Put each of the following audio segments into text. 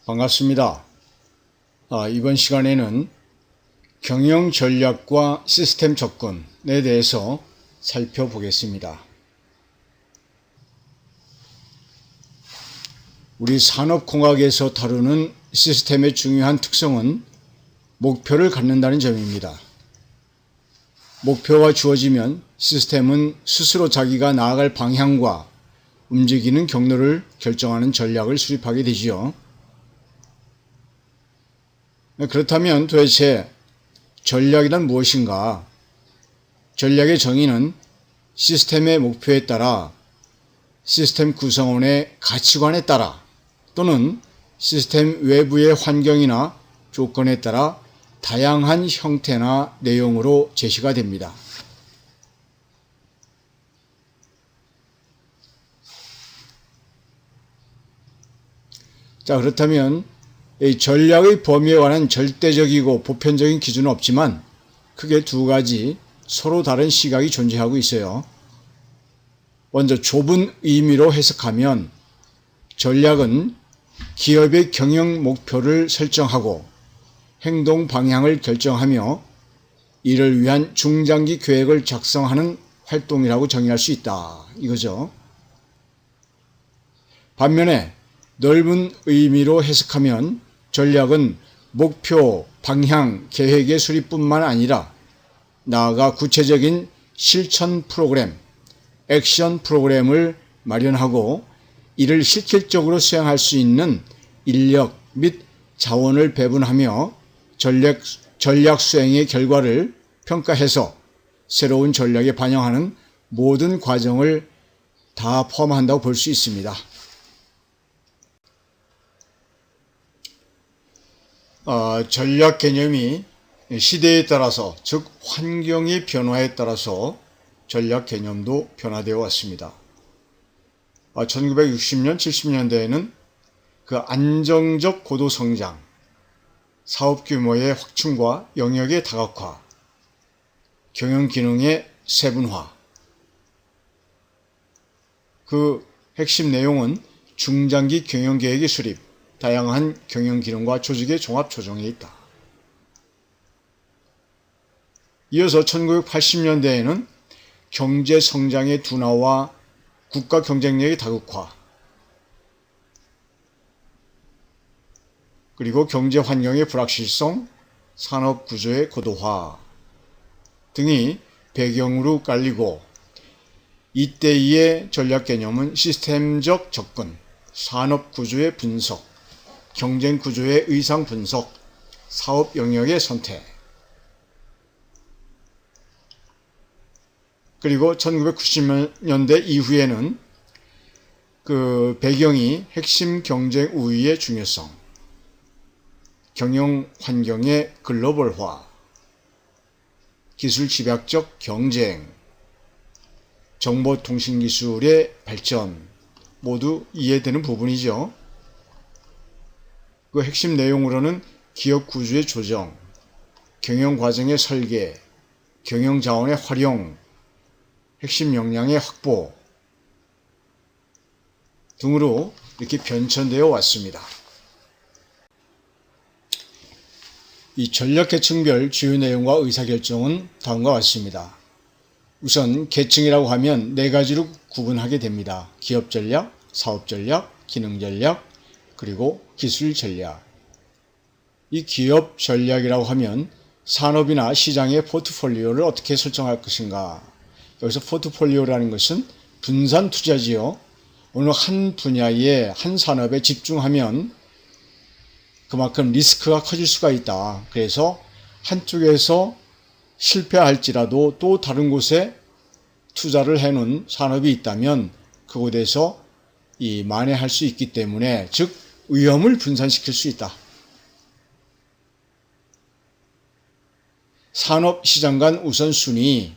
반갑습니다. 이번 시간에는 경영 전략과 시스템 접근에 대해서 살펴보겠습니다. 우리 산업공학에서 다루는 시스템의 중요한 특성은 목표를 갖는다는 점입니다. 목표가 주어지면 시스템은 스스로 자기가 나아갈 방향과 움직이는 경로를 결정하는 전략을 수립하게 되지요. 그렇다면 도대체 전략이란 무엇인가? 전략의 정의는 시스템의 목표에 따라, 시스템 구성원의 가치관에 따라, 또는 시스템 외부의 환경이나 조건에 따라 다양한 형태나 내용으로 제시가 됩니다. 그렇다면 이 전략의 범위에 관한 절대적이고 보편적인 기준은 없지만 크게 두 가지 서로 다른 시각이 존재하고 있어요. 먼저 좁은 의미로 해석하면 전략은 기업의 경영 목표를 설정하고 행동 방향을 결정하며 이를 위한 중장기 계획을 작성하는 활동이라고 정의할 수 있다, 이거죠. 반면에 넓은 의미로 해석하면 전략은 목표, 방향, 계획의 수립뿐만 아니라 나아가 구체적인 실천 프로그램, 액션 프로그램을 마련하고 이를 실질적으로 수행할 수 있는 인력 및 자원을 배분하며 전략 수행의 결과를 평가해서 새로운 전략에 반영하는 모든 과정을 다 포함한다고 볼 수 있습니다. 전략 개념이 시대에 따라서, 즉 환경의 변화에 따라서 전략 개념도 변화되어 왔습니다. 1960년, 70년대에는 그 안정적 고도 성장, 사업 규모의 확충과 영역의 다각화, 경영 기능의 세분화, 그 핵심 내용은 중장기 경영 계획의 수립, 다양한 경영 기능과 조직의 종합 조정에 있다. 이어서 1980년대에는 경제 성장의 둔화와 국가 경쟁력의 다극화, 그리고 경제 환경의 불확실성, 산업 구조의 고도화 등이 배경으로 깔리고, 이때의 전략 개념은 시스템적 접근, 산업 구조의 분석, 경쟁 구조의 의상 분석, 사업 영역의 선택, 그리고 1990년대 이후에는 그 배경이 핵심 경쟁 우위의 중요성, 경영 환경의 글로벌화, 기술 집약적 경쟁, 정보통신기술의 발전 모두 이해되는 부분이죠. 그 핵심 내용으로는 기업 구조의 조정, 경영 과정의 설계, 경영 자원의 활용, 핵심 역량의 확보 등으로 이렇게 변천되어 왔습니다. 이 전략 계층별 주요 내용과 의사결정은 다음과 같습니다. 우선 계층이라고 하면 네 가지로 구분하게 됩니다. 기업 전략, 사업 전략, 기능 전략, 그리고 기술 전략. 이 기업 전략이라고 하면 산업이나 시장의 포트폴리오를 어떻게 설정할 것인가. 여기서 포트폴리오라는 것은 분산 투자지요. 어느 한 분야에, 한 산업에 집중하면 그만큼 리스크가 커질 수가 있다. 그래서 한쪽에서 실패할지라도 또 다른 곳에 투자를 해놓은 산업이 있다면 그곳에서 만회할 수 있기 때문에, 즉 위험을 분산시킬 수 있다. 산업 시장 간 우선순위,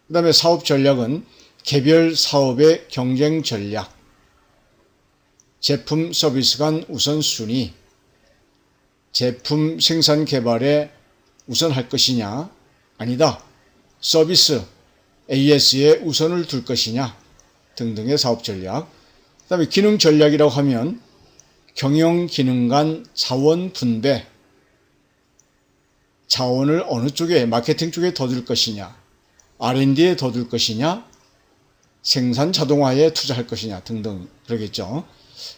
그 다음에 사업 전략은 개별 사업의 경쟁 전략, 제품 서비스 간 우선순위, 제품 생산 개발에 우선할 것이냐, 아니다, 서비스 AS에 우선을 둘 것이냐 등등의 사업 전략, 그다음에 기능 전략이라고 하면 경영 기능 간 자원 분배, 자원을 어느 쪽에, 마케팅 쪽에 더 둘 것이냐, R&D에 더 둘 것이냐, 생산 자동화에 투자할 것이냐 등등 그러겠죠.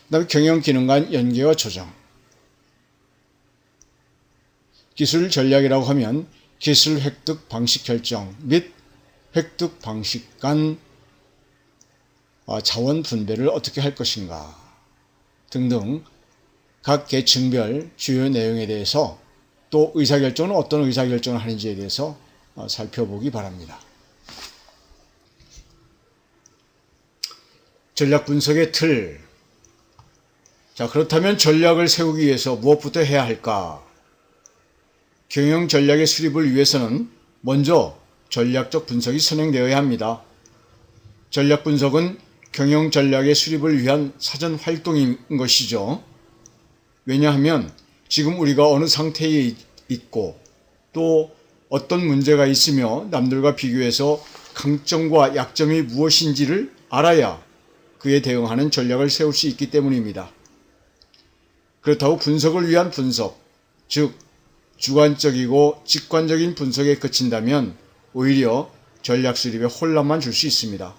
그 다음에 경영 기능 간 연계와 조정. 기술 전략이라고 하면 기술 획득 방식 결정 및 획득 방식 간 자원 분배를 어떻게 할 것인가 등등 각 계층별 주요 내용에 대해서, 또 의사결정은 어떤 의사결정을 하는지에 대해서 살펴보기 바랍니다. 전략 분석의 틀. 자, 그렇다면 전략을 세우기 위해서 무엇부터 해야 할까? 경영 전략의 수립을 위해서는 먼저 전략적 분석이 선행되어야 합니다. 전략 분석은 경영 전략의 수립을 위한 사전 활동인 것이죠. 왜냐하면 지금 우리가 어느 상태에 있고 또 어떤 문제가 있으며 남들과 비교해서 강점과 약점이 무엇인지를 알아야 그에 대응하는 전략을 세울 수 있기 때문입니다. 그렇다고 분석을 위한 분석, 즉 주관적이고 직관적인 분석에 그친다면 오히려 전략 수립에 혼란만 줄 수 있습니다.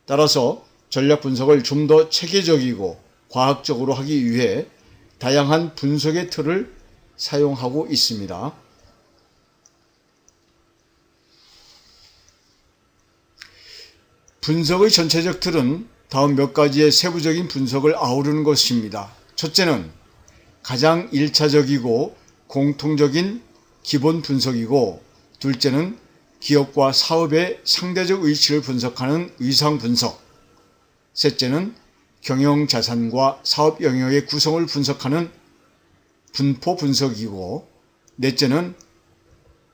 따라서 전략 분석을 좀 더 체계적이고 과학적으로 하기 위해 다양한 분석의 틀을 사용하고 있습니다. 분석의 전체적 틀은 다음 몇 가지의 세부적인 분석을 아우르는 것입니다. 첫째는 가장 1차적이고 공통적인 기본 분석이고, 둘째는 기업과 사업의 상대적 위치를 분석하는 위상 분석, 셋째는 경영 자산과 사업 영역의 구성을 분석하는 분포 분석이고, 넷째는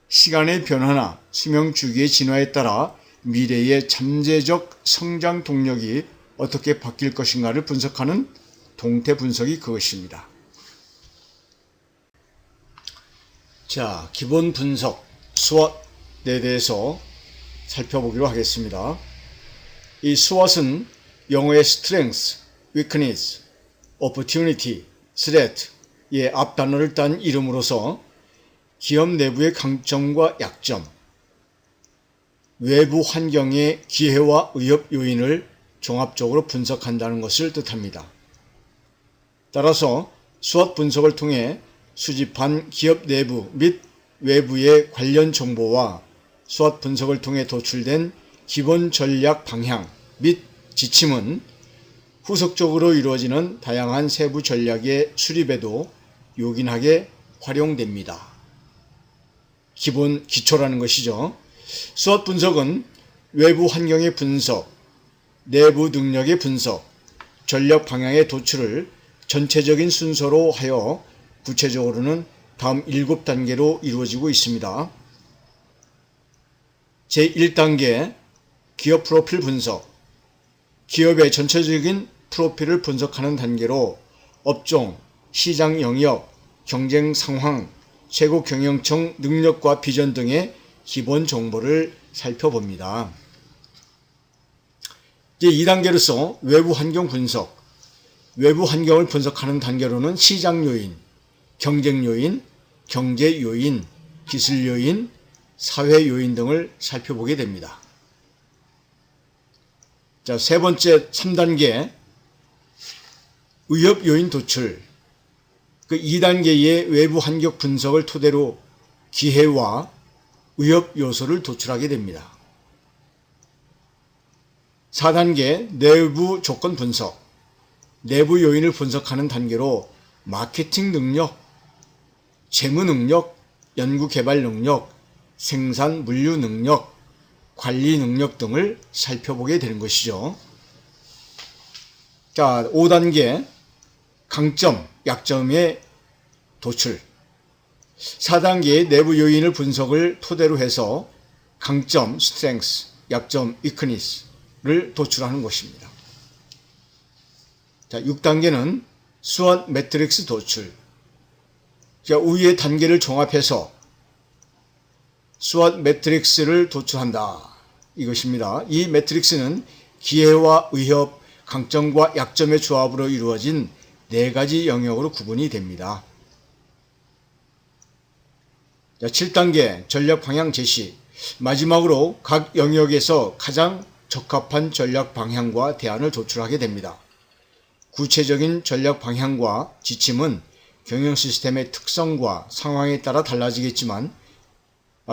시간의 변화나 수명 주기의 진화에 따라 미래의 잠재적 성장 동력이 어떻게 바뀔 것인가를 분석하는 동태 분석이 그것입니다. 자, 기본 분석, SWOT에 대해서 살펴보기로 하겠습니다. 이 SWOT은 영어의 Strength, Weakness, Opportunity, Threat의 앞단어를 딴 이름으로서 기업 내부의 강점과 약점, 외부 환경의 기회와 위협 요인을 종합적으로 분석한다는 것을 뜻합니다. 따라서 SWOT 분석을 통해 수집한 기업 내부 및 외부의 관련 정보와 SWOT 분석을 통해 도출된 기본 전략 방향 및 지침은 후속적으로 이루어지는 다양한 세부 전략의 수립에도 요긴하게 활용됩니다. 기본 기초라는 것이죠. SWOT 분석은 외부 환경의 분석, 내부 능력의 분석, 전략 방향의 도출을 전체적인 순서로 하여 구체적으로는 다음 7단계로 이루어지고 있습니다. 제1단계 기업 프로필 분석. 기업의 전체적인 프로필을 분석하는 단계로 업종, 시장 영역, 경쟁 상황, 최고 경영청 능력과 비전 등의 기본 정보를 살펴봅니다. 제2단계로서 외부 환경 분석. 외부 환경을 분석하는 단계로는 시장 요인, 경쟁 요인, 경제 요인, 기술 요인, 사회 요인 등을 살펴보게 됩니다. 자, 세 번째 3단계 위협 요인 도출. 그 2단계의 외부 환경 분석을 토대로 기회와 위협 요소를 도출하게 됩니다. 4단계 내부 조건 분석. 내부 요인을 분석하는 단계로 마케팅 능력, 재무 능력, 연구 개발 능력, 생산 물류 능력, 관리 능력 등을 살펴보게 되는 것이죠. 자, 5단계 강점, 약점의 도출. 4단계의 내부 요인을 분석을 토대로 해서 강점, strength, 약점, weakness를 도출하는 것입니다. 자, 6단계는 SWOT 매트릭스 도출. 자, 위의 단계를 종합해서 SWOT 매트릭스를 도출한다. 이것입니다. 이 매트릭스는 기회와 위협, 강점과 약점의 조합으로 이루어진 4가지 영역으로 구분이 됩니다. 7단계 전략 방향 제시. 마지막으로 각 영역에서 가장 적합한 전략 방향과 대안을 도출하게 됩니다. 구체적인 전략 방향과 지침은 경영 시스템의 특성과 상황에 따라 달라지겠지만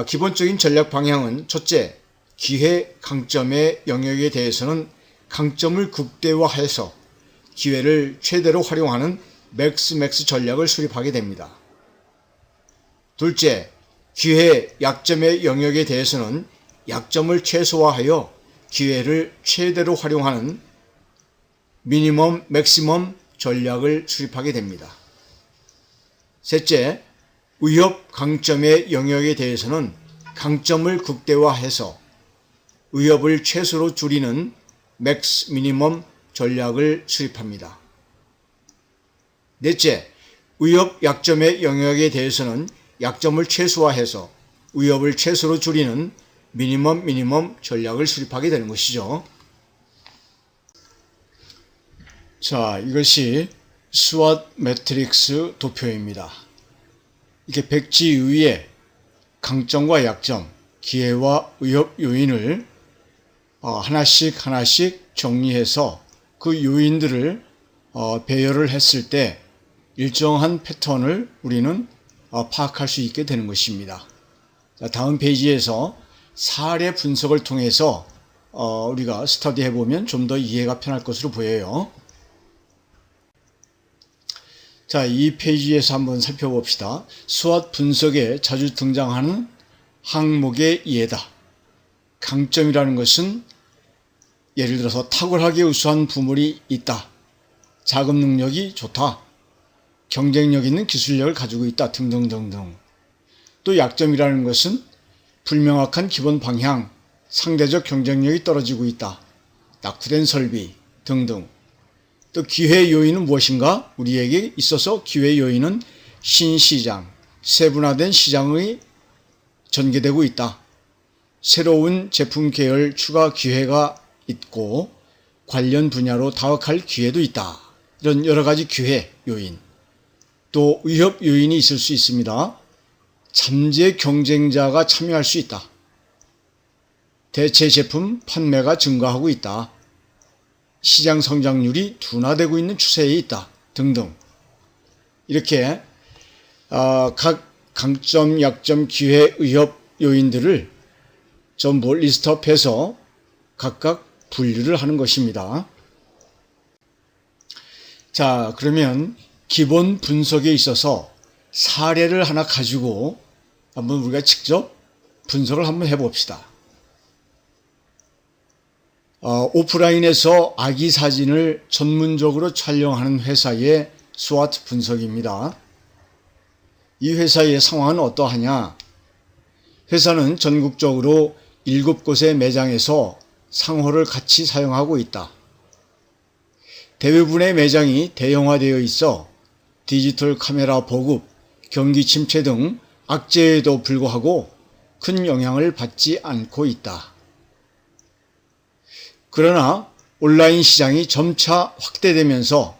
기본적인 전략 방향은 첫째, 기회 강점의 영역에 대해서는 강점을 극대화해서 기회를 최대로 활용하는 맥스 전략을 수립하게 됩니다. 둘째, 기회 약점의 영역에 대해서는 약점을 최소화하여 기회를 최대로 활용하는 미니멈 맥시멈 전략을 수립하게 됩니다. 셋째, 위협 강점의 영역에 대해서는 강점을 극대화해서 위협을 최소로 줄이는 맥스 미니멈 전략을 수립합니다. 넷째, 위협 약점의 영역에 대해서는 약점을 최소화해서 위협을 최소로 줄이는 미니멈 전략을 수립하게 되는 것이죠. 자, 이것이 스왓 매트릭스 도표입니다. 이렇게 백지 위에 강점과 약점, 기회와 위협 요인을 하나씩 정리해서 그 요인들을 배열을 했을 때 일정한 패턴을 우리는 파악할 수 있게 되는 것입니다. 자, 다음 페이지에서 사례 분석을 통해서 우리가 스터디해 보면 좀 더 이해가 편할 것으로 보여요. 자, 이 페이지에서 한번 살펴봅시다. 스왓 분석에 자주 등장하는 항목의 예다. 강점이라는 것은 예를 들어서 탁월하게 우수한 부물이 있다. 자금 능력이 좋다. 경쟁력 있는 기술력을 가지고 있다. 등등등등. 또 약점이라는 것은 불명확한 기본 방향, 상대적 경쟁력이 떨어지고 있다. 낙후된 설비 등등. 또 기회 요인은 무엇인가? 우리에게 있어서 기회 요인은 신시장, 세분화된 시장의 전개되고 있다. 새로운 제품 계열 추가 기회가 있고 관련 분야로 다각할 기회도 있다. 이런 여러 가지 기회 요인. 또 위협 요인이 있을 수 있습니다. 잠재 경쟁자가 참여할 수 있다. 대체 제품 판매가 증가하고 있다. 시장 성장률이 둔화되고 있는 추세에 있다. 등등. 이렇게 각 강점, 약점, 기회, 위협 요인들을 전부 리스트업해서 각각 분류를 하는 것입니다. 자, 그러면 기본 분석에 있어서 사례를 하나 가지고 한번 우리가 직접 분석을 한번 해봅시다. 오프라인에서 아기 사진을 전문적으로 촬영하는 회사의 스와트 분석입니다. 이 회사의 상황은 어떠하냐? 회사는 전국적으로 7곳의 매장에서 상호를 같이 사용하고 있다. 대부분의 매장이 대형화되어 있어 디지털 카메라 보급, 경기 침체 등 악재에도 불구하고 큰 영향을 받지 않고 있다. 그러나 온라인 시장이 점차 확대되면서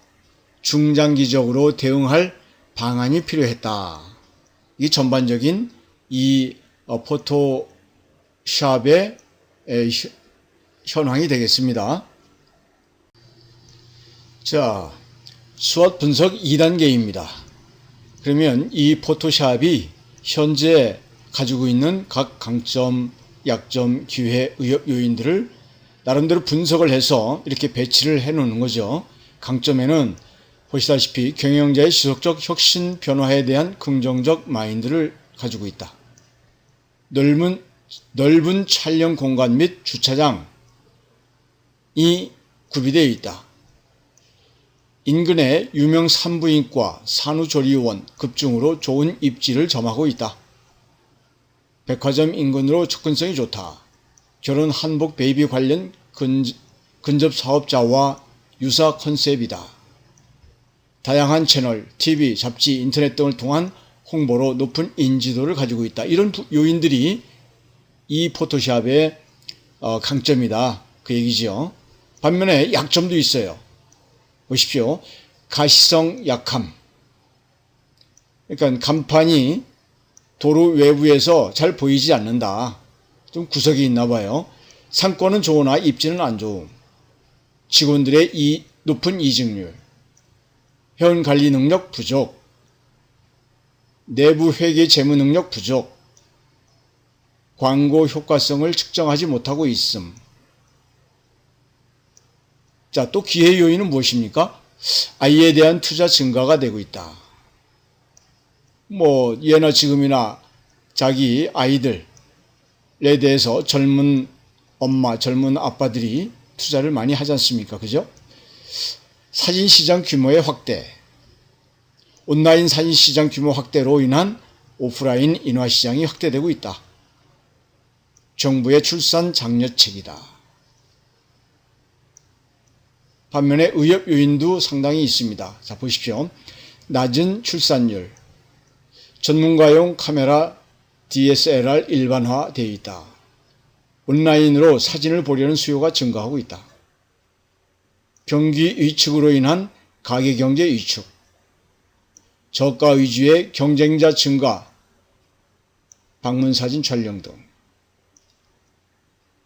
중장기적으로 대응할 방안이 필요했다. 이 전반적인 이 포토샵의 현황이 되겠습니다. 자, 스왓 분석 2단계입니다. 그러면 이 포토샵이 현재 가지고 있는 각 강점, 약점, 기회, 위협 요인들을 나름대로 분석을 해서 이렇게 배치를 해 놓는 거죠. 강점에는 보시다시피 경영자의 지속적 혁신 변화에 대한 긍정적 마인드를 가지고 있다. 넓은 촬영 공간 및 주차장이 구비되어 있다. 인근에 유명 산부인과, 산후조리원 급증으로 좋은 입지를 점하고 있다. 백화점 인근으로 접근성이 좋다. 결혼 한복 베이비 관련 근접 사업자와 유사 컨셉이다. 다양한 채널, TV, 잡지, 인터넷 등을 통한 홍보로 높은 인지도를 가지고 있다. 이런 요인들이 이 포토샵의 강점이다. 그 얘기죠. 반면에 약점도 있어요. 보십시오. 가시성 약함. 그러니까 간판이 도로 외부에서 잘 보이지 않는다. 좀 구석이 있나 봐요. 상권은 좋으나 입지는 안 좋음. 직원들의 높은 이직률. 회원 관리 능력 부족. 내부 회계 재무 능력 부족. 광고 효과성을 측정하지 못하고 있음. 자, 또 기회 요인은 무엇입니까? 아이에 대한 투자 증가가 되고 있다. 뭐 예나 지금이나 자기 아이들에 대해서 젊은 엄마, 젊은 아빠들이 투자를 많이 하지 않습니까? 그죠? 사진시장 규모의 확대. 온라인 사진시장 규모 확대로 인한 오프라인 인화시장이 확대되고 있다. 정부의 출산 장려책이다. 반면에 의협 요인도 상당히 있습니다. 자, 보십시오. 낮은 출산율. 전문가용 카메라 DSLR 일반화되어 있다. 온라인으로 사진을 보려는 수요가 증가하고 있다. 경기 위축으로 인한 가계경제 위축. 저가 위주의 경쟁자 증가. 방문사진 촬영 등.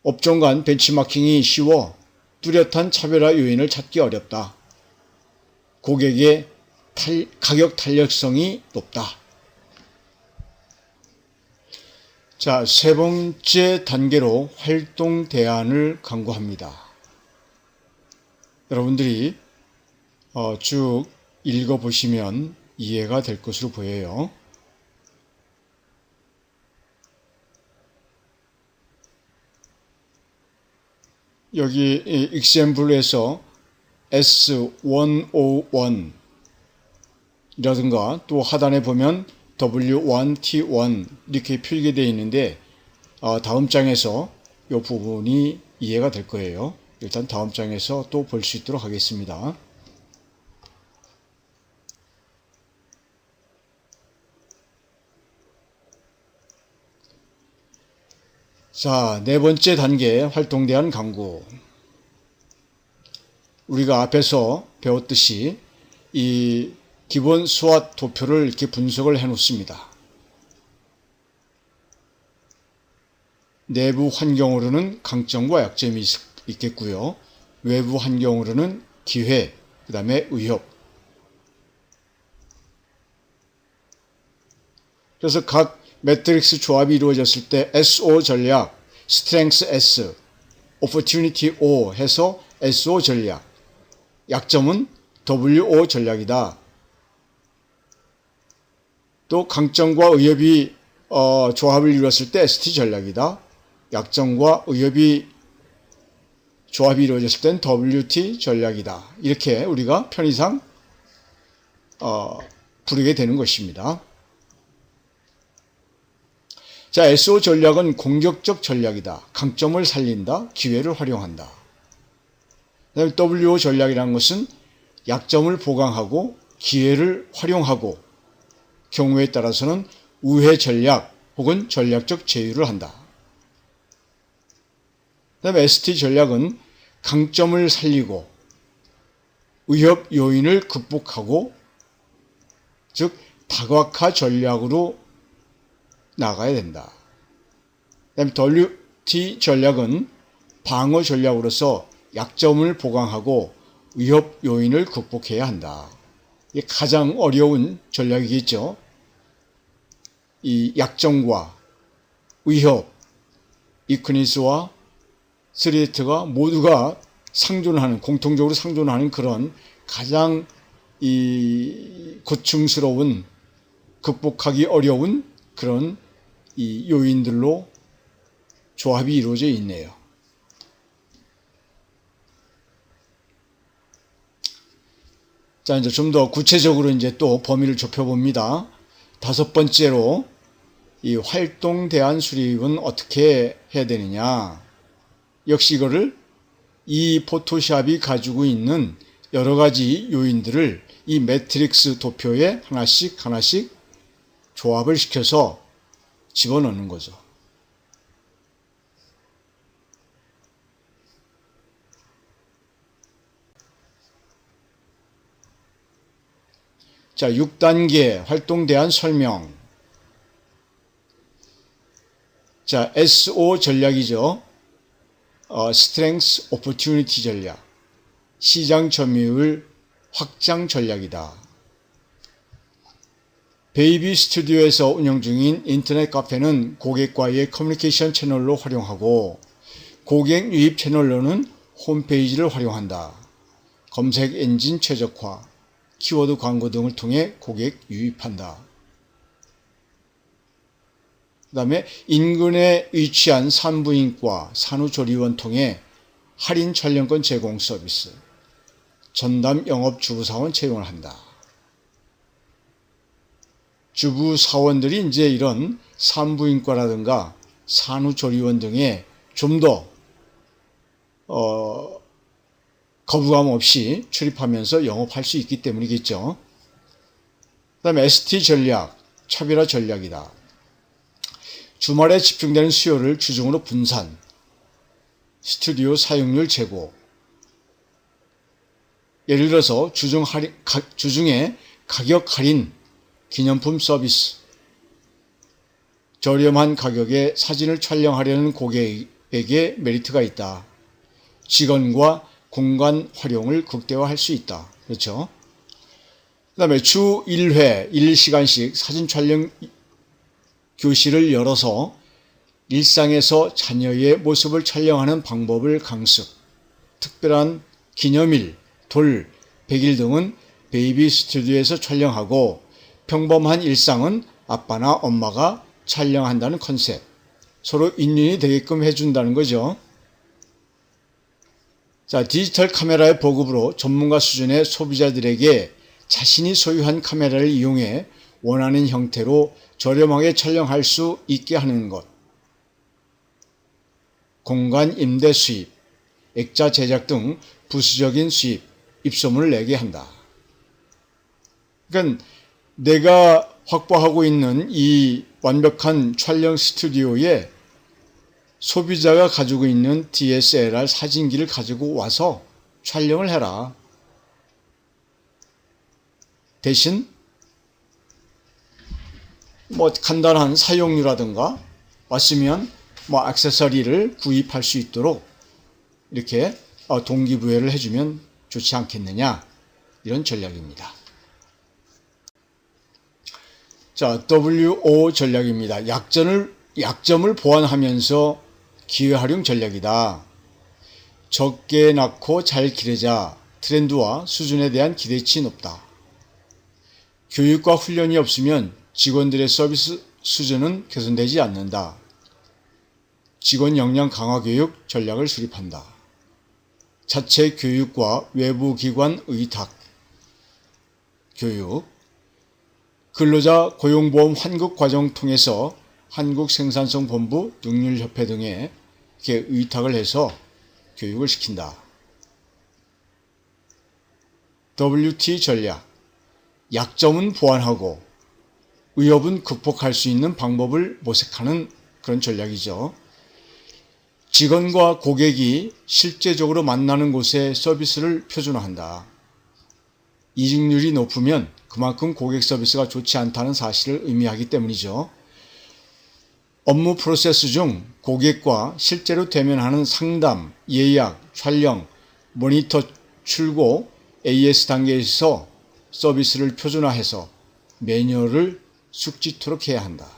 업종 간 벤치마킹이 쉬워 뚜렷한 차별화 요인을 찾기 어렵다. 고객의 가격 탄력성이 높다. 자, 세 번째 단계로 활동 대안을 강구합니다. 여러분들이 쭉 읽어보시면 이해가 될 것으로 보여요. 여기 example에서 S101 이라든가 또 하단에 보면 W1, T1 이렇게 표기되어 있는데 다음 장에서 이 부분이 이해가 될 거예요. 일단 다음 장에서 또 볼 수 있도록 하겠습니다. 자, 네 번째 단계 활동 대안 강구. 우리가 앞에서 배웠듯이 이 기본 수와 도표를 이렇게 분석을 해 놓습니다. 내부 환경으로는 강점과 약점이 있겠고요. 외부 환경으로는 기회, 그 다음에 위협. 그래서 각 매트릭스 조합이 이루어졌을 때 SO 전략, Strength S, Opportunity O 해서 SO 전략, 약점은 WO 전략이다. 또 강점과 위협이 조합을 이루었을 때 ST 전략이다. 약점과 위협이 조합이 이루어졌을 땐 WT 전략이다. 이렇게 우리가 편의상 부르게 되는 것입니다. 자, SO 전략은 공격적 전략이다. 강점을 살린다. 기회를 활용한다. 그다음에 WO 전략이라는 것은 약점을 보강하고 기회를 활용하고 경우에 따라서는 우회 전략 혹은 전략적 제휴를 한다. 그다음에 ST 전략은 강점을 살리고 위협 요인을 극복하고 즉 다각화 전략으로 나가야 된다. 그다음에 WT 전략은 방어 전략으로서 약점을 보강하고 위협 요인을 극복해야 한다. 이게 가장 어려운 전략이겠죠. 이 약점과 위협, 위크니스와 스레트가 모두가 상존하는, 공통적으로 상존하는 그런 가장 고충스러운, 극복하기 어려운 그런 이 요인들로 조합이 이루어져 있네요. 자, 이제 좀 더 구체적으로 이제 또 범위를 좁혀봅니다. 다섯 번째로 이 활동 대안 수립은 어떻게 해야 되느냐. 역시 이거를 이 포토샵이 가지고 있는 여러 가지 요인들을 이 매트릭스 도표에 하나씩 조합을 시켜서 집어넣는 거죠. 자, 6단계 활동 대안 설명. 자, SO 전략이죠. Strength Opportunity 전략. 시장 점유율 확장 전략이다. 베이비 스튜디오에서 운영 중인 인터넷 카페는 고객과의 커뮤니케이션 채널로 활용하고 고객 유입 채널로는 홈페이지를 활용한다. 검색 엔진 최적화, 키워드 광고 등을 통해 고객 유입한다. 그 다음에 인근에 위치한 산부인과 산후조리원 통해 할인 촬영권 제공 서비스, 전담 영업 주부사원 채용을 한다. 주부사원들이 이제 이런 산부인과라든가 산후조리원 등에 좀 더 거부감 없이 출입하면서 영업할 수 있기 때문이겠죠. 그 다음에 ST 전략, 차별화 전략이다. 주말에 집중되는 수요를 주중으로 분산, 스튜디오 사용률 제고. 예를 들어서 주중에 가격 할인, 기념품 서비스, 저렴한 가격에 사진을 촬영하려는 고객에게 메리트가 있다. 직원과 공간 활용을 극대화할 수 있다. 그렇죠? 그 다음에 주 1회 1시간씩 사진 촬영 교실을 열어서 일상에서 자녀의 모습을 촬영하는 방법을 강습. 특별한 기념일, 돌, 100일 등은 베이비 스튜디오에서 촬영하고 평범한 일상은 아빠나 엄마가 촬영한다는 컨셉. 서로 윈윈이 되게끔 해준다는 거죠. 자, 디지털 카메라의 보급으로 전문가 수준의 소비자들에게 자신이 소유한 카메라를 이용해 원하는 형태로 저렴하게 촬영할 수 있게 하는 것. 공간 임대 수입, 액자 제작 등 부수적인 수입, 입소문을 내게 한다. 그러니까 내가 확보하고 있는 이 완벽한 촬영 스튜디오에 소비자가 가지고 있는 DSLR 사진기를 가지고 와서 촬영을 해라. 대신 간단한 사용료라든가 왔으면 액세서리를 구입할 수 있도록 이렇게 동기부여를 해주면 좋지 않겠느냐, 이런 전략입니다. 자, WO 전략입니다. 약점을 보완하면서 기회활용 전략이다. 적게 낳고 잘 기르자. 트렌드와 수준에 대한 기대치 높다. 교육과 훈련이 없으면 직원들의 서비스 수준은 개선되지 않는다. 직원 역량 강화 교육 전략을 수립한다. 자체 교육과 외부 기관 의탁 교육, 근로자 고용보험 환급 과정 통해서 한국생산성본부, 능률협회 등에 이렇게 의탁을 해서 교육을 시킨다. WT 전략, 약점은 보완하고 위협은 극복할 수 있는 방법을 모색하는 그런 전략이죠. 직원과 고객이 실제적으로 만나는 곳에 서비스를 표준화한다. 이직률이 높으면 그만큼 고객 서비스가 좋지 않다는 사실을 의미하기 때문이죠. 업무 프로세스 중 고객과 실제로 대면하는 상담, 예약, 촬영, 모니터, 출고, AS 단계에서 서비스를 표준화해서 매뉴얼을 숙지토록 해야 한다.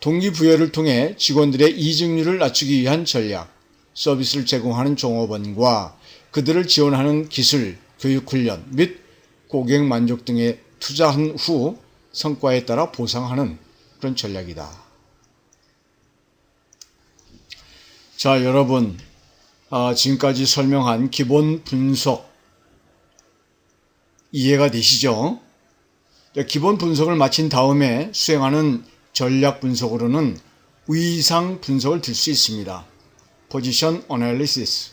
동기부여를 통해 직원들의 이직률을 낮추기 위한 전략, 서비스를 제공하는 종업원과 그들을 지원하는 기술, 교육훈련 및 고객 만족 등에 투자한 후 성과에 따라 보상하는 그런 전략이다. 자, 여러분, 지금까지 설명한 기본 분석 이해가 되시죠? 기본 분석을 마친 다음에 수행하는 전략 분석으로는 위상 분석을 들 수 있습니다. Position Analysis.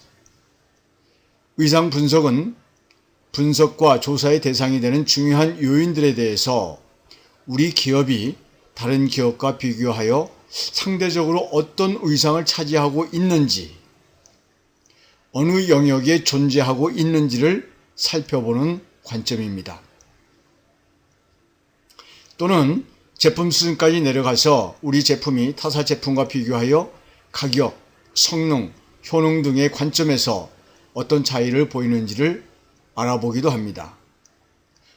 위상 분석은 분석과 조사의 대상이 되는 중요한 요인들에 대해서 우리 기업이 다른 기업과 비교하여 상대적으로 어떤 위상을 차지하고 있는지, 어느 영역에 존재하고 있는지를 살펴보는 관점입니다. 또는 제품 수준까지 내려가서 우리 제품이 타사 제품과 비교하여 가격, 성능, 효능 등의 관점에서 어떤 차이를 보이는지를 알아보기도 합니다.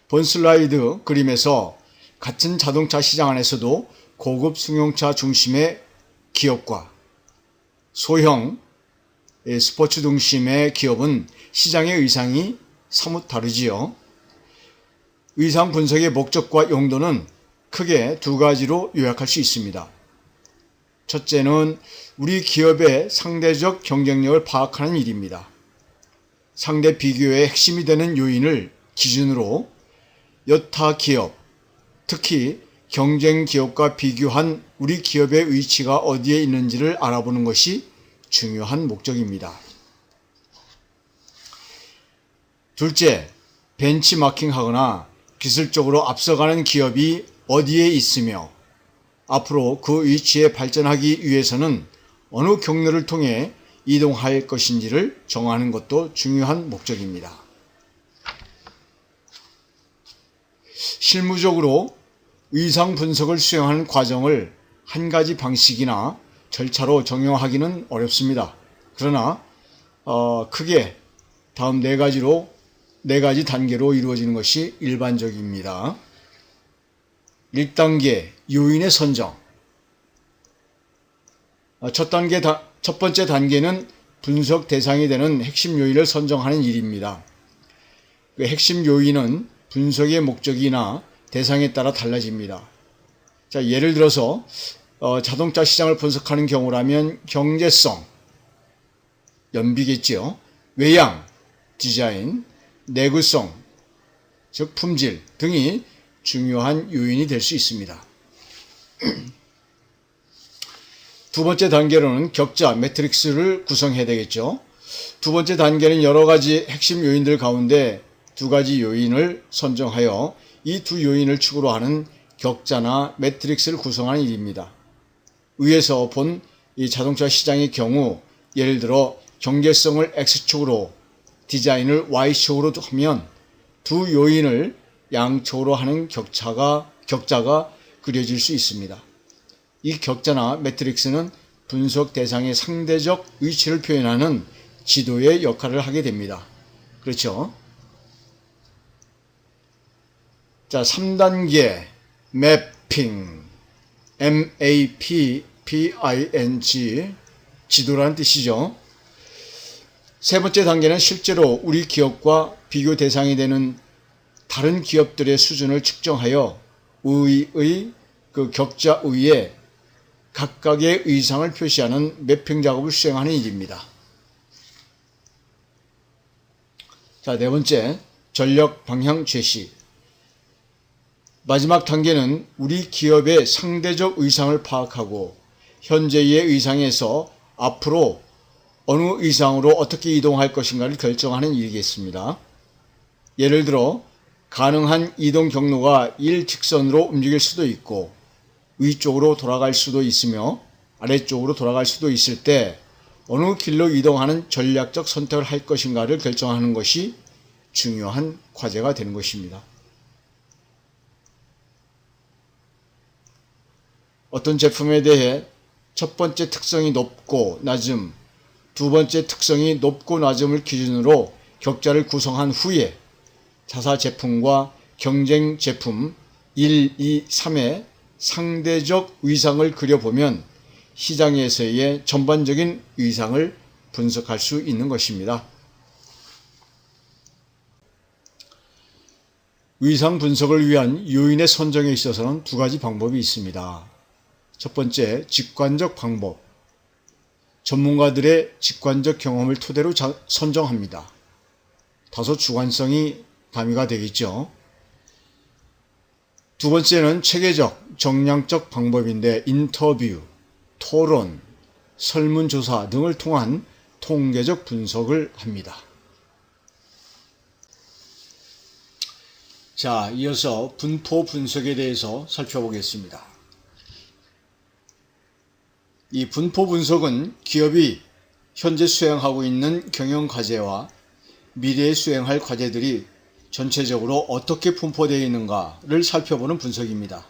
본 슬라이드 그림에서 같은 자동차 시장 안에서도 고급 승용차 중심의 기업과 소형 스포츠 중심의 기업은 시장의 의상이 사뭇 다르지요. 의상 분석의 목적과 용도는 크게 두 가지로 요약할 수 있습니다. 첫째는 우리 기업의 상대적 경쟁력을 파악하는 일입니다. 상대 비교의 핵심이 되는 요인을 기준으로 여타 기업, 특히 경쟁 기업과 비교한 우리 기업의 위치가 어디에 있는지를 알아보는 것이 중요한 목적입니다. 둘째, 벤치마킹하거나 기술적으로 앞서가는 기업이 어디에 있으며 앞으로 그 위치에 발전하기 위해서는 어느 경로를 통해 이동할 것인지를 정하는 것도 중요한 목적입니다. 실무적으로 의상 분석을 수행하는 과정을 한 가지 방식이나 절차로 정형하기는 어렵습니다. 그러나 크게 다음 네 가지 단계로 이루어지는 것이 일반적입니다. 1단계 요인의 선정. 첫 번째 단계는 분석 대상이 되는 핵심 요인을 선정하는 일입니다. 그 핵심 요인은 분석의 목적이나 대상에 따라 달라집니다. 자, 예를 들어서 자동차 시장을 분석하는 경우라면 경제성, 연비겠지요. 외양, 디자인, 내구성, 즉 품질 등이 중요한 요인이 될 수 있습니다. 두 번째 단계로는 격자, 매트릭스를 구성해야 되겠죠. 두 번째 단계는 여러 가지 핵심 요인들 가운데 두 가지 요인을 선정하여 이 두 요인을 축으로 하는 격자나 매트릭스를 구성하는 일입니다. 위에서 본 이 자동차 시장의 경우 예를 들어 경제성을 X축으로 디자인을 Y축으로 하면 두 요인을 양쪽으로 하는 격자가 그려질 수 있습니다. 이 격자나 매트릭스는 분석 대상의 상대적 위치를 표현하는 지도의 역할을 하게 됩니다. 그렇죠? 자, 3단계 매핑, M-A-P-P-I-N-G, 지도라는 뜻이죠. 세 번째 단계는 실제로 우리 기업과 비교 대상이 되는 다른 기업들의 수준을 측정하여 의의 그 격자 위에 각각의 의상을 표시하는 매핑 작업을 수행하는 일입니다. 자, 네 번째, 전략 방향 제시. 마지막 단계는 우리 기업의 상대적 의상을 파악하고 현재의 의상에서 앞으로 어느 의상으로 어떻게 이동할 것인가를 결정하는 일이겠습니다. 예를 들어 가능한 이동 경로가 일직선으로 움직일 수도 있고 위쪽으로 돌아갈 수도 있으며 아래쪽으로 돌아갈 수도 있을 때 어느 길로 이동하는 전략적 선택을 할 것인가를 결정하는 것이 중요한 과제가 되는 것입니다. 어떤 제품에 대해 첫 번째 특성이 높고 낮음, 두 번째 특성이 높고 낮음을 기준으로 격자를 구성한 후에 자사 제품과 경쟁 제품 1, 2, 3의 상대적 위상을 그려보면 시장에서의 전반적인 위상을 분석할 수 있는 것입니다. 위상 분석을 위한 요인의 선정에 있어서는 두 가지 방법이 있습니다. 첫 번째, 직관적 방법. 전문가들의 직관적 경험을 토대로 선정합니다. 다소 주관성이 가미가 되겠죠. 두 번째는 체계적, 정량적 방법인데 인터뷰, 토론, 설문조사 등을 통한 통계적 분석을 합니다. 자, 이어서 분포 분석에 대해서 살펴보겠습니다. 이 분포 분석은 기업이 현재 수행하고 있는 경영 과제와 미래에 수행할 과제들이 전체적으로 어떻게 분포되어 있는가를 살펴보는 분석입니다.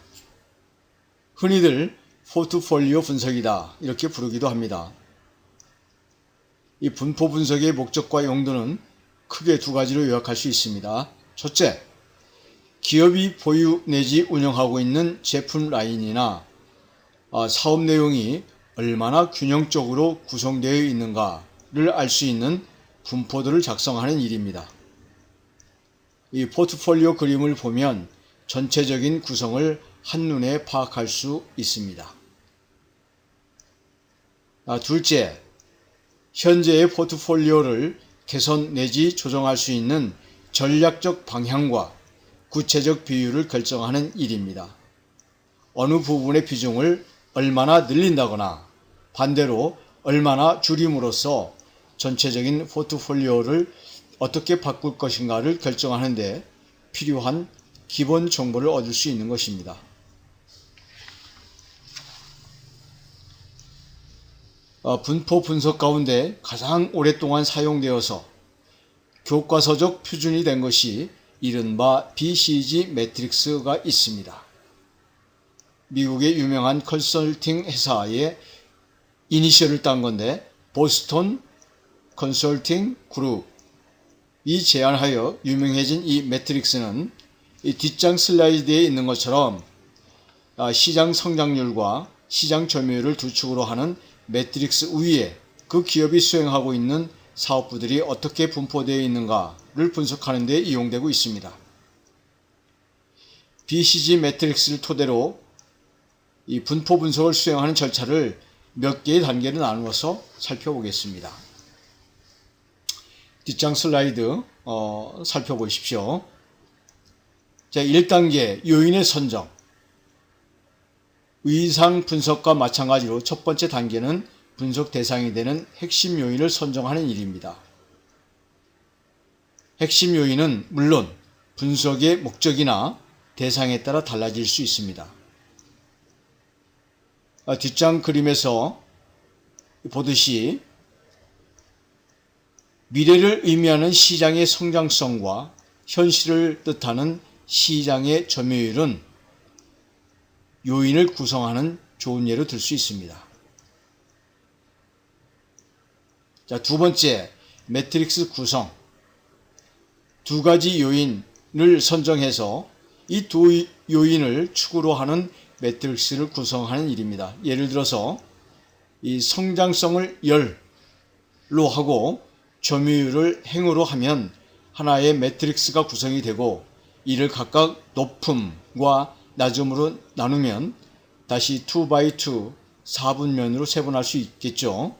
흔히들 포트폴리오 분석이다 이렇게 부르기도 합니다. 이 분포 분석의 목적과 용도는 크게 두 가지로 요약할 수 있습니다. 첫째, 기업이 보유 내지 운영하고 있는 제품 라인이나 사업 내용이 얼마나 균형적으로 구성되어 있는가를 알 수 있는 분포도를 작성하는 일입니다. 이 포트폴리오 그림을 보면 전체적인 구성을 한눈에 파악할 수 있습니다. 둘째, 현재의 포트폴리오를 개선 내지 조정할 수 있는 전략적 방향과 구체적 비율을 결정하는 일입니다. 어느 부분의 비중을 얼마나 늘린다거나 반대로 얼마나 줄임으로써 전체적인 포트폴리오를 어떻게 바꿀 것인가를 결정하는 데 필요한 기본 정보를 얻을 수 있는 것입니다. 분포 분석 가운데 가장 오랫동안 사용되어서 교과서적 표준이 된 것이 이른바 BCG 매트릭스가 있습니다. 미국의 유명한 컨설팅 회사의 이니셜을 딴 건데 보스턴 컨설팅 그룹이 제안하여 유명해진 이 매트릭스는 이 뒷장 슬라이드에 있는 것처럼 시장 성장률과 시장 점유율을 두 축으로 하는 매트릭스 위에 그 기업이 수행하고 있는 사업부들이 어떻게 분포되어 있는가를 분석하는 데 이용되고 있습니다. BCG 매트릭스를 토대로 이 분포 분석을 수행하는 절차를 몇 개의 단계로 나누어서 살펴보겠습니다. 뒷장 슬라이드 살펴보십시오. 자, 1단계 요인의 선정. 의상 분석과 마찬가지로 첫 번째 단계는 분석 대상이 되는 핵심 요인을 선정하는 일입니다. 핵심 요인은 물론 분석의 목적이나 대상에 따라 달라질 수 있습니다. 뒷장 그림에서 보듯이 미래를 의미하는 시장의 성장성과 현실을 뜻하는 시장의 점유율은 요인을 구성하는 좋은 예로 들 수 있습니다. 자, 두 번째, 매트릭스 구성. 두 가지 요인을 선정해서 이 두 요인을 축으로 하는 매트릭스를 구성하는 일입니다. 예를 들어서 이 성장성을 열로 하고 점유율을 행으로 하면 하나의 매트릭스가 구성이 되고 이를 각각 높음과 낮음으로 나누면 다시 2x2 4분면으로 세분할 수 있겠죠.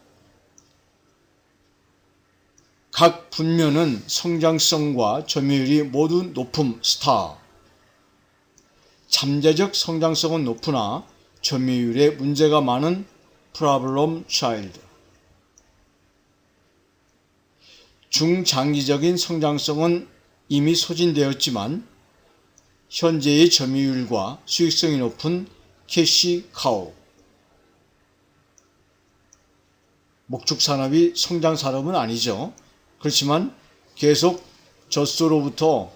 각 분면은 성장성과 점유율이 모두 높음 스타. 잠재적 성장성은 높으나 점유율에 문제가 많은 problem child. 중장기적인 성장성은 이미 소진되었지만 현재의 점유율과 수익성이 높은 캐시 카우. 목축산업이 성장산업은 아니죠. 그렇지만 계속 젖소로부터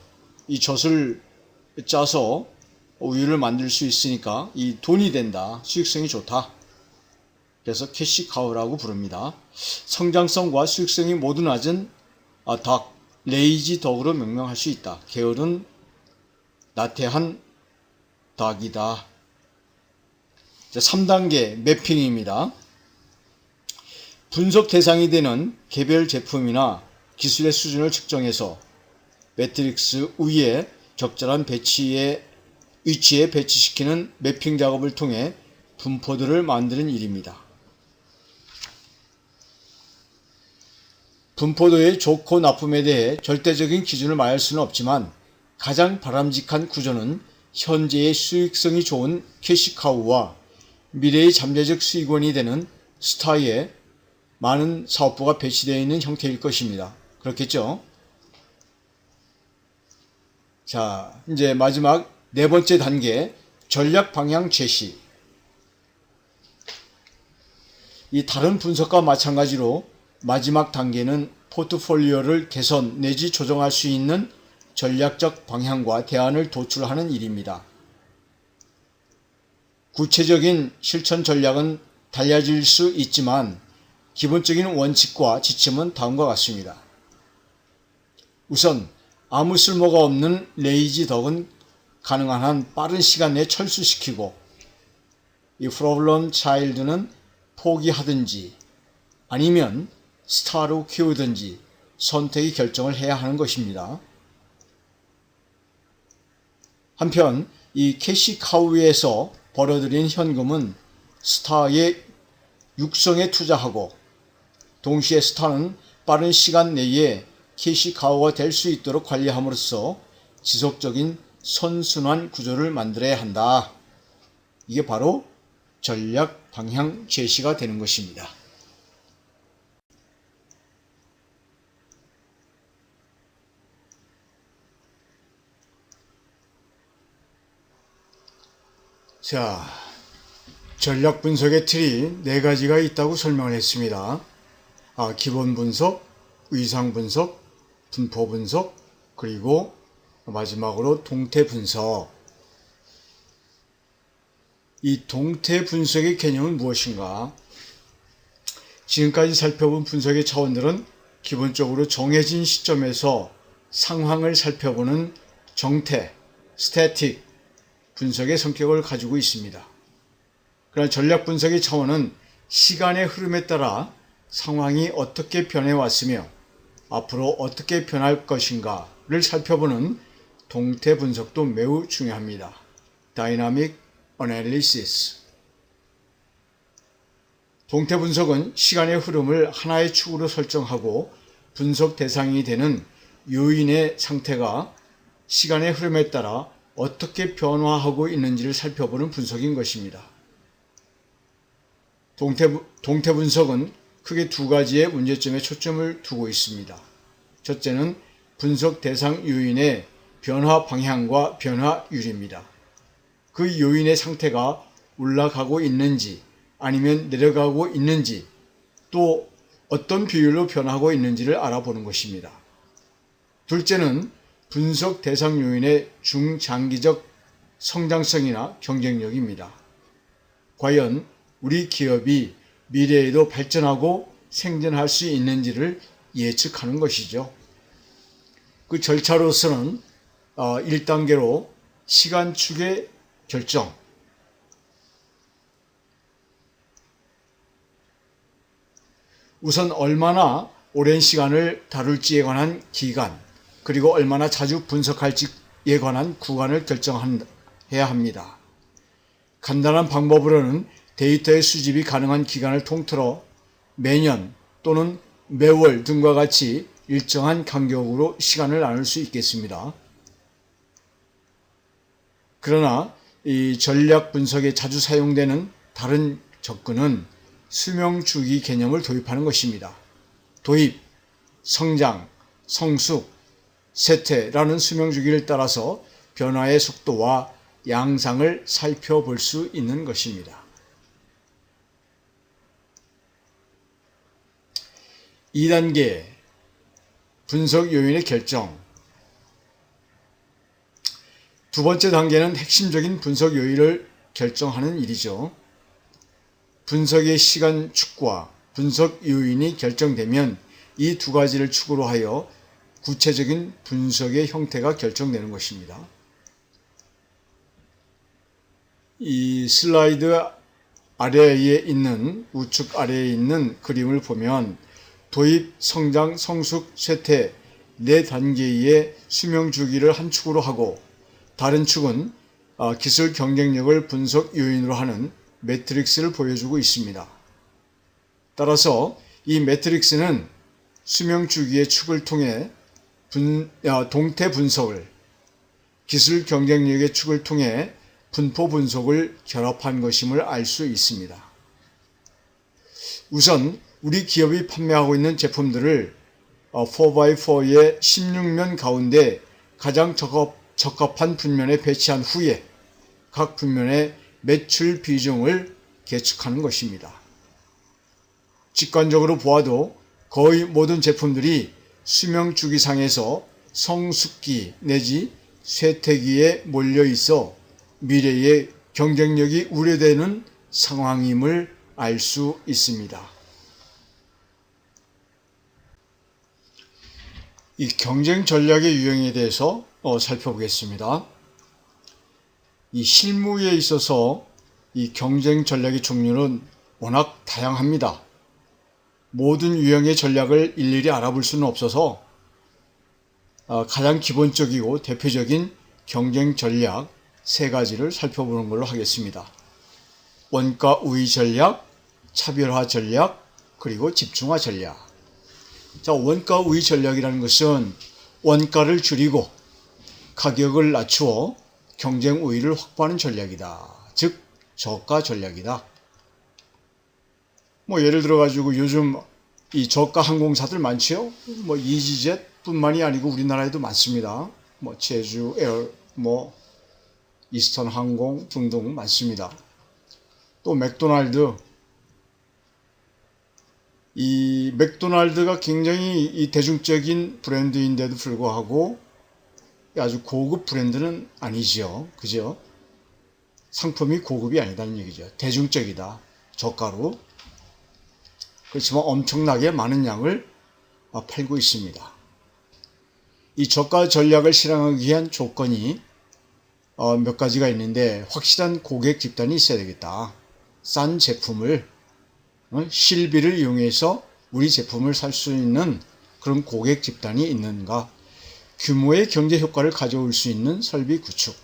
이 젖을 짜서 우유를 만들 수 있으니까 이 돈이 된다. 수익성이 좋다. 그래서 캐시카우라고 부릅니다. 성장성과 수익성이 모두 낮은 닭, 레이지 덕으로 명명할 수 있다. 게으른 나태한 닭이다. 3단계 매핑입니다. 분석 대상이 되는 개별 제품이나 기술의 수준을 측정해서 매트릭스 위에 적절한 위치에 배치시키는 매핑 작업을 통해 분포들을 만드는 일입니다. 분포도의 좋고 나쁨에 대해 절대적인 기준을 말할 수는 없지만 가장 바람직한 구조는 현재의 수익성이 좋은 캐시카우와 미래의 잠재적 수익원이 되는 스타에 많은 사업부가 배치되어 있는 형태일 것입니다. 그렇겠죠? 자, 이제 마지막 네 번째 단계, 전략 방향 제시. 이 다른 분석과 마찬가지로 마지막 단계는 포트폴리오를 개선 내지 조정할 수 있는 전략적 방향과 대안을 도출하는 일입니다. 구체적인 실천 전략은 달라질 수 있지만 기본적인 원칙과 지침은 다음과 같습니다. 우선 아무 쓸모가 없는 레이지 덕은 가능한 한 빠른 시간 내에 철수시키고, 이 프로블럼 차일드는 포기하든지 아니면 스타로 키우든지 선택의 결정을 해야 하는 것입니다. 한편 이 캐시 카우에서 벌어들인 현금은 스타의 육성에 투자하고, 동시에 스타는 빠른 시간 내에 캐시 카우가 될 수 있도록 관리함으로써 지속적인 선순환 구조를 만들어야 한다. 이게 바로 전략 방향 제시가 되는 것입니다. 자, 전략 분석의 틀이 4가지가 있다고 설명을 했습니다. 기본 분석, 의상 분석, 분포 분석, 그리고 마지막으로 동태 분석. 이 동태 분석의 개념은 무엇인가? 지금까지 살펴본 분석의 차원들은 기본적으로 정해진 시점에서 상황을 살펴보는 정태, 스태틱 분석의 성격을 가지고 있습니다. 그러나 전략 분석의 차원은 시간의 흐름에 따라 상황이 어떻게 변해왔으며 앞으로 어떻게 변할 것인가를 살펴보는 동태 분석도 매우 중요합니다. Dynamic Analysis. 동태 분석은 시간의 흐름을 하나의 축으로 설정하고 분석 대상이 되는 요인의 상태가 시간의 흐름에 따라 어떻게 변화하고 있는지를 살펴보는 분석인 것입니다. 동태 분석은 크게 2가지의 문제점에 초점을 두고 있습니다. 첫째는 분석 대상 요인의 변화 방향과 변화율입니다. 그 요인의 상태가 올라가고 있는지 아니면 내려가고 있는지, 또 어떤 비율로 변하고 있는지를 알아보는 것입니다. 둘째는 분석 대상 요인의 중장기적 성장성이나 경쟁력입니다. 과연 우리 기업이 미래에도 발전하고 생존할 수 있는지를 예측하는 것이죠. 그 절차로서는 1단계로 시간축의 결정, 우선 얼마나 오랜 시간을 다룰지에 관한 기간, 그리고 얼마나 자주 분석할지에 관한 구간을 결정해야 합니다. 간단한 방법으로는 데이터의 수집이 가능한 기간을 통틀어 매년 또는 매월 등과 같이 일정한 간격으로 시간을 나눌 수 있겠습니다. 그러나 이 전략 분석에 자주 사용되는 다른 접근은 수명주기 개념을 도입하는 것입니다. 도입, 성장, 성숙, 쇠퇴라는 수명주기를 따라서 변화의 속도와 양상을 살펴볼 수 있는 것입니다. 2단계 분석 요인의 결정. 두 번째 단계는 핵심적인 분석 요인을 결정하는 일이죠. 분석의 시간축과 분석 요인이 결정되면 이 2가지를 축으로 하여 구체적인 분석의 형태가 결정되는 것입니다. 이 슬라이드 아래에 있는, 우측 아래에 있는 그림을 보면 도입, 성장, 성숙, 쇠퇴 4단계의 수명 주기를 한 축으로 하고, 다른 축은 기술 경쟁력을 분석 요인으로 하는 매트릭스를 보여주고 있습니다. 따라서 이 매트릭스는 수명 주기의 축을 통해 동태 분석을, 기술 경쟁력의 축을 통해 분포 분석을 결합한 것임을 알 수 있습니다. 우선 우리 기업이 판매하고 있는 제품들을 4x4의 16면 가운데 가장 적합한 분면에 배치한 후에 각 분면의 매출 비중을 계측하는 것입니다. 직관적으로 보아도 거의 모든 제품들이 수명 주기상에서 성숙기 내지 쇠퇴기에 몰려 있어 미래의 경쟁력이 우려되는 상황임을 알 수 있습니다. 이 경쟁 전략의 유형에 대해서 살펴보겠습니다. 이 실무에 있어서 이 경쟁 전략의 종류는 워낙 다양합니다. 모든 유형의 전략을 일일이 알아볼 수는 없어서 가장 기본적이고 대표적인 경쟁 전략 3가지를 살펴보는 걸로 하겠습니다. 원가 우위 전략, 차별화 전략, 그리고 집중화 전략. 자, 원가 우위 전략이라는 것은 원가를 줄이고 가격을 낮추어 경쟁 우위를 확보하는 전략이다. 즉 저가 전략이다. 예를 들어 가지고 요즘 이 저가 항공사들 많지요. 이지젯 뿐만이 아니고 우리나라에도 많습니다. 제주 에어, 이스턴 항공 등등 많습니다. 또 맥도날드. 이 맥도날드가 굉장히 이 대중적인 브랜드인데도 불구하고 아주 고급 브랜드는 아니지요. 그죠? 상품이 고급이 아니다는 얘기죠. 대중적이다. 저가로. 그렇지만 엄청나게 많은 양을 팔고 있습니다. 이 저가 전략을 실행하기 위한 조건이 몇 가지가 있는데 확실한 고객 집단이 있어야 되겠다. 싼 제품을 실비를 이용해서 우리 제품을 살 수 있는 그런 고객 집단이 있는가. 규모의 경제 효과를 가져올 수 있는 설비 구축.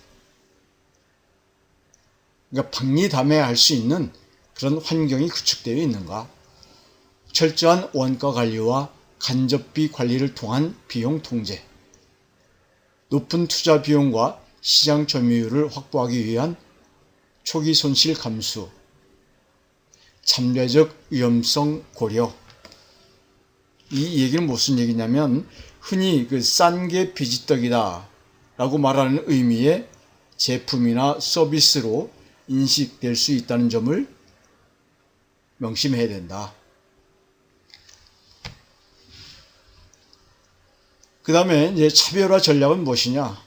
그러니까 박리담회할 수 있는 그런 환경이 구축되어 있는가. 철저한 원가 관리와 간접비 관리를 통한 비용 통제. 높은 투자 비용과 시장 점유율을 확보하기 위한 초기 손실 감수. 참여적 위험성 고려. 이 얘기는 무슨 얘기냐면 흔히 싼 게 비지떡이다 라고 말하는 의미의 제품이나 서비스로 인식될 수 있다는 점을 명심해야 된다. 그 다음에 이제 차별화 전략은 무엇이냐?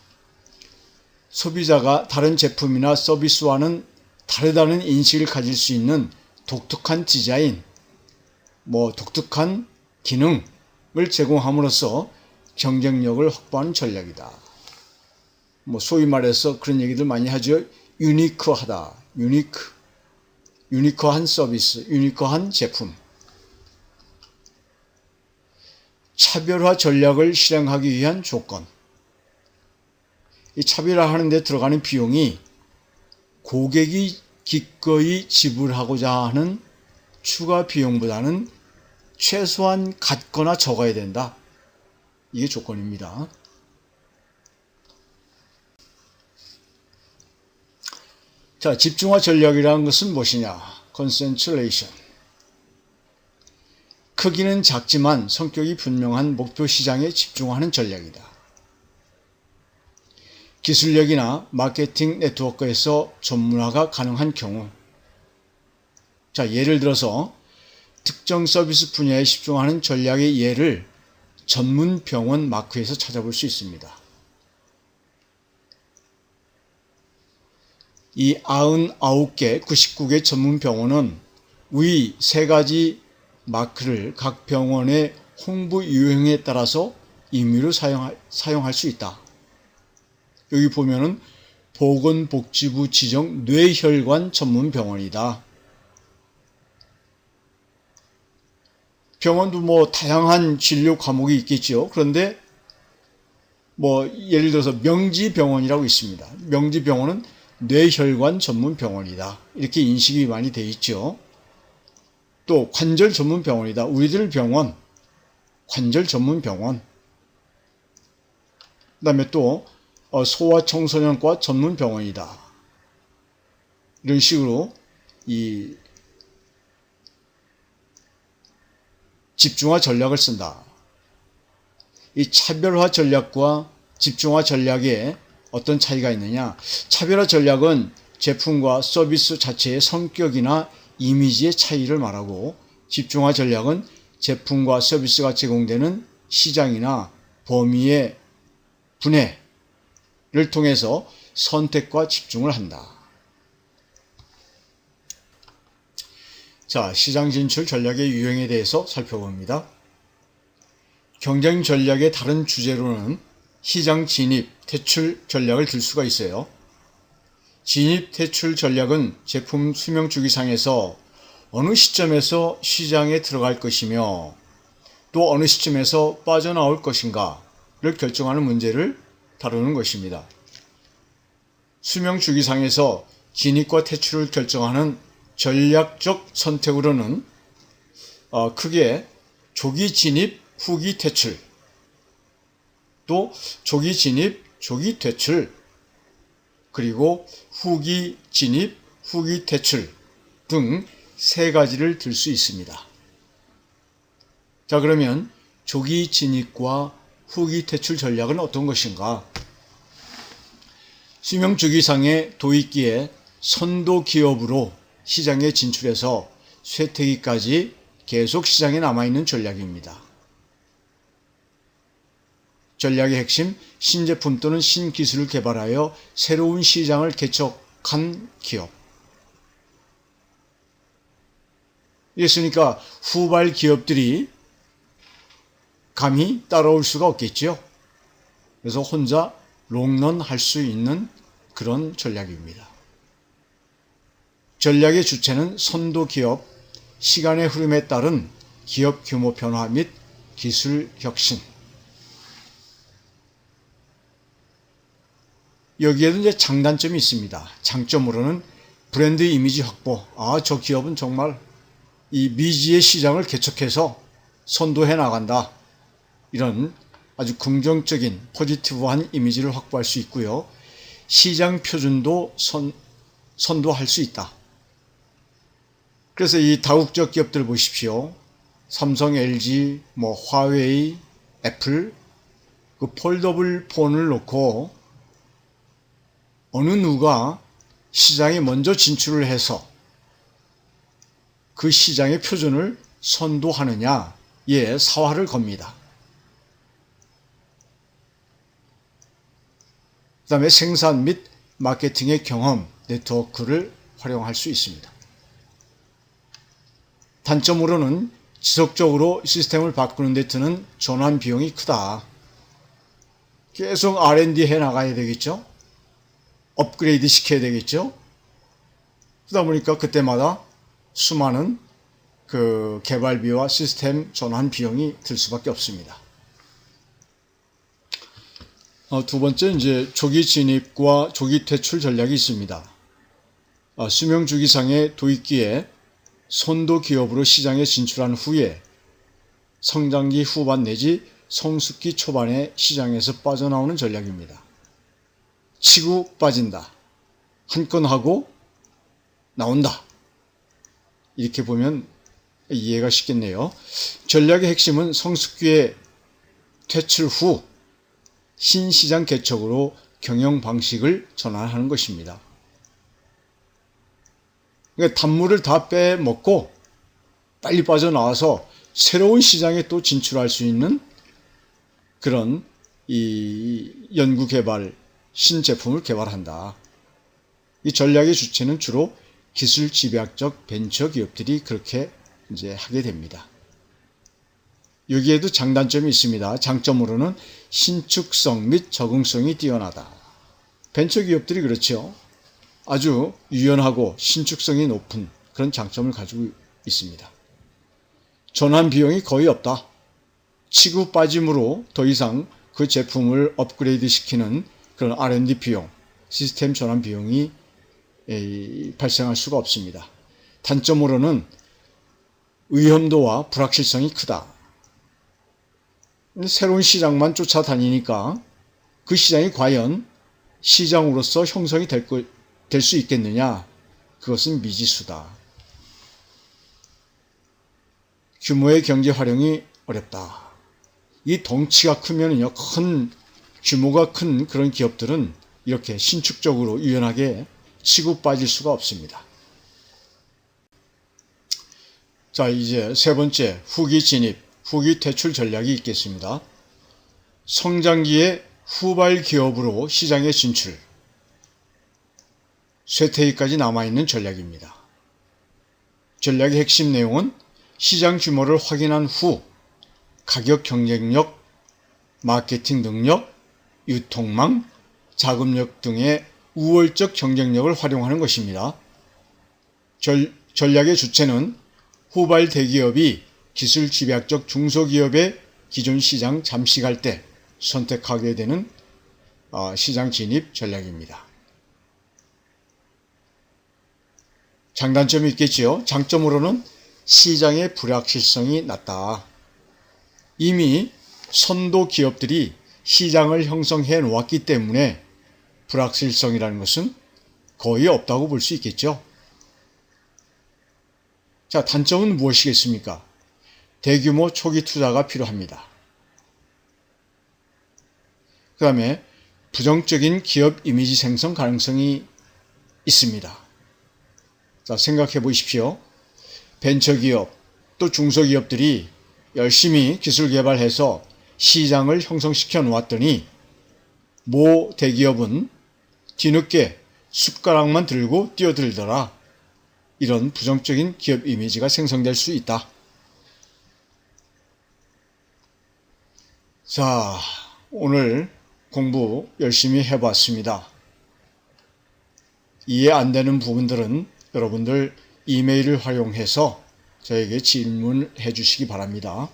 소비자가 다른 제품이나 서비스와는 다르다는 인식을 가질 수 있는 독특한 디자인, 독특한 기능을 제공함으로써 경쟁력을 확보하는 전략이다. 소위 말해서 그런 얘기들 많이 하죠. 유니크하다. 유니크한 서비스, 유니크한 제품. 차별화 전략을 실행하기 위한 조건. 이 차별화하는 데 들어가는 비용이 고객이 기꺼이 지불하고자 하는 추가 비용보다는 최소한 같거나 적어야 된다. 이게 조건입니다. 자, 집중화 전략이라는 것은 무엇이냐? concentration. 크기는 작지만 성격이 분명한 목표 시장에 집중하는 전략이다. 기술력이나 마케팅 네트워크에서 전문화가 가능한 경우. 자, 예를 들어서 특정 서비스 분야에 집중하는 전략의 예를 전문 병원 마크에서 찾아볼 수 있습니다. 이 99개, 99개 전문 병원은 위 3가지 마크를 각 병원의 홍보 유형에 따라서 임의로 사용할 수 있다. 여기 보면은 보건복지부 지정 뇌혈관 전문 병원이다. 병원도 다양한 진료 과목이 있겠죠. 그런데 예를 들어서 명지병원이라고 있습니다. 명지병원은 뇌혈관 전문 병원이다. 이렇게 인식이 많이 돼 있죠. 또 관절 전문 병원이다. 우리들 병원 관절 전문 병원. 그다음에 또 소아청소년과 전문 병원이다. 이런 식으로 이 집중화 전략을 쓴다. 이 차별화 전략과 집중화 전략에 어떤 차이가 있느냐? 차별화 전략은 제품과 서비스 자체의 성격이나 이미지의 차이를 말하고, 집중화 전략은 제품과 서비스가 제공되는 시장이나 범위의 분해를 통해서 선택과 집중을 한다. 자, 시장 진출 전략의 유형에 대해서 살펴봅니다. 경쟁 전략의 다른 주제로는 시장 진입, 퇴출 전략을 들 수가 있어요. 진입, 퇴출 전략은 제품 수명 주기상에서 어느 시점에서 시장에 들어갈 것이며 또 어느 시점에서 빠져나올 것인가를 결정하는 문제를 다루는 것입니다. 수명 주기상에서 진입과 퇴출을 결정하는 전략적 선택으로는 크게 조기 진입, 후기 퇴출, 또 조기 진입, 조기 퇴출, 그리고 후기 진입, 후기 퇴출 등 세 가지를 들 수 있습니다. 자, 그러면 조기 진입과 후기 퇴출 전략은 어떤 것인가? 수명 주기상의 도입기에 선도 기업으로 시장에 진출해서 쇠퇴기까지 계속 시장에 남아있는 전략입니다. 전략의 핵심, 신제품 또는 신기술을 개발하여 새로운 시장을 개척한 기업. 이랬으니까 후발 기업들이 감히 따라올 수가 없겠죠. 그래서 혼자 롱런 할 수 있는 그런 전략입니다. 전략의 주체는 선도 기업, 시간의 흐름에 따른 기업 규모 변화 및 기술 혁신. 여기에도 이제 장단점이 있습니다. 장점으로는 브랜드 이미지 확보. 저 기업은 정말 이 미지의 시장을 개척해서 선도해 나간다. 이런 아주 긍정적인 포지티브한 이미지를 확보할 수 있고요. 시장 표준도 선도할 수 있다. 그래서 이 다국적 기업들 보십시오. 삼성, LG, 화웨이, 애플, 그 폴더블 폰을 놓고 어느 누가 시장에 먼저 진출을 해서 그 시장의 표준을 선도하느냐에 사활을 겁니다. 그 다음에 생산 및 마케팅의 경험, 네트워크를 활용할 수 있습니다. 단점으로는 지속적으로 시스템을 바꾸는 데 드는 전환 비용이 크다. 계속 R&D 해 나가야 되겠죠? 업그레이드 시켜야 되겠죠? 그러다 보니까 그때마다 수많은 그 개발비와 시스템 전환 비용이 들 수밖에 없습니다. 두 번째, 이제 조기 진입과 조기 퇴출 전략이 있습니다. 수명 주기상의 도입기에 선도 기업으로 시장에 진출한 후에 성장기 후반 내지 성숙기 초반에 시장에서 빠져나오는 전략입니다. 치고 빠진다. 한 건 하고 나온다. 이렇게 보면 이해가 쉽겠네요. 전략의 핵심은 성숙기의 퇴출 후 신시장 개척으로 경영 방식을 전환하는 것입니다. 그러니까 단물을 다 빼먹고 빨리 빠져나와서 새로운 시장에 또 진출할 수 있는 그런 이 연구 개발, 신제품을 개발한다. 이 전략의 주체는 주로 기술 집약적 벤처 기업들이 그렇게 이제 하게 됩니다. 여기에도 장단점이 있습니다. 장점으로는 신축성 및 적응성이 뛰어나다. 벤처 기업들이 그렇죠. 아주 유연하고 신축성이 높은 그런 장점을 가지고 있습니다. 전환 비용이 거의 없다. 치고 빠짐으로 더 이상 그 제품을 업그레이드 시키는 그런 R&D 비용, 시스템 전환 비용이 발생할 수가 없습니다. 단점으로는 위험도와 불확실성이 크다. 새로운 시장만 쫓아다니니까 그 시장이 과연 시장으로서 형성이 될 수 있겠느냐? 그것은 미지수다. 규모의 경제 활용이 어렵다. 이 덩치가 크면요, 규모가 큰 그런 기업들은 이렇게 신축적으로 유연하게 치고 빠질 수가 없습니다. 자, 이제 세 번째, 후기 진입, 후기 퇴출 전략이 있겠습니다. 성장기에 후발 기업으로 시장에 진출, 쇠퇴기까지 남아있는 전략입니다. 전략의 핵심 내용은 시장 규모를 확인한 후 가격 경쟁력, 마케팅 능력, 유통망, 자금력 등의 우월적 경쟁력을 활용하는 것입니다. 전략의 주체는 후발 대기업이 기술 집약적 중소기업의 기존 시장 잠식할 때 선택하게 되는 시장 진입 전략입니다. 장단점이 있겠지요. 장점으로는 시장의 불확실성이 낮다. 이미 선도 기업들이 시장을 형성해 놓았기 때문에 불확실성이라는 것은 거의 없다고 볼 수 있겠죠. 자, 단점은 무엇이겠습니까? 대규모 초기 투자가 필요합니다. 그 다음에 부정적인 기업 이미지 생성 가능성이 있습니다. 자, 생각해 보십시오. 벤처기업 또 중소기업들이 열심히 기술 개발해서 시장을 형성시켜 놓았더니 모 대기업은 뒤늦게 숟가락만 들고 뛰어들더라. 이런 부정적인 기업 이미지가 생성될 수 있다. 자, 오늘 공부 열심히 해봤습니다. 이해 안 되는 부분들은 여러분들 이메일을 활용해서 저에게 질문해 주시기 바랍니다.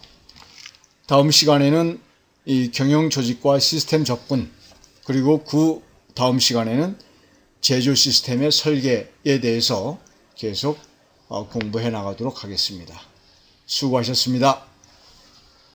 다음 시간에는 이 경영조직과 시스템 접근, 그리고 그 다음 시간에는 제조 시스템의 설계에 대해서 계속 공부해 나가도록 하겠습니다. 수고하셨습니다.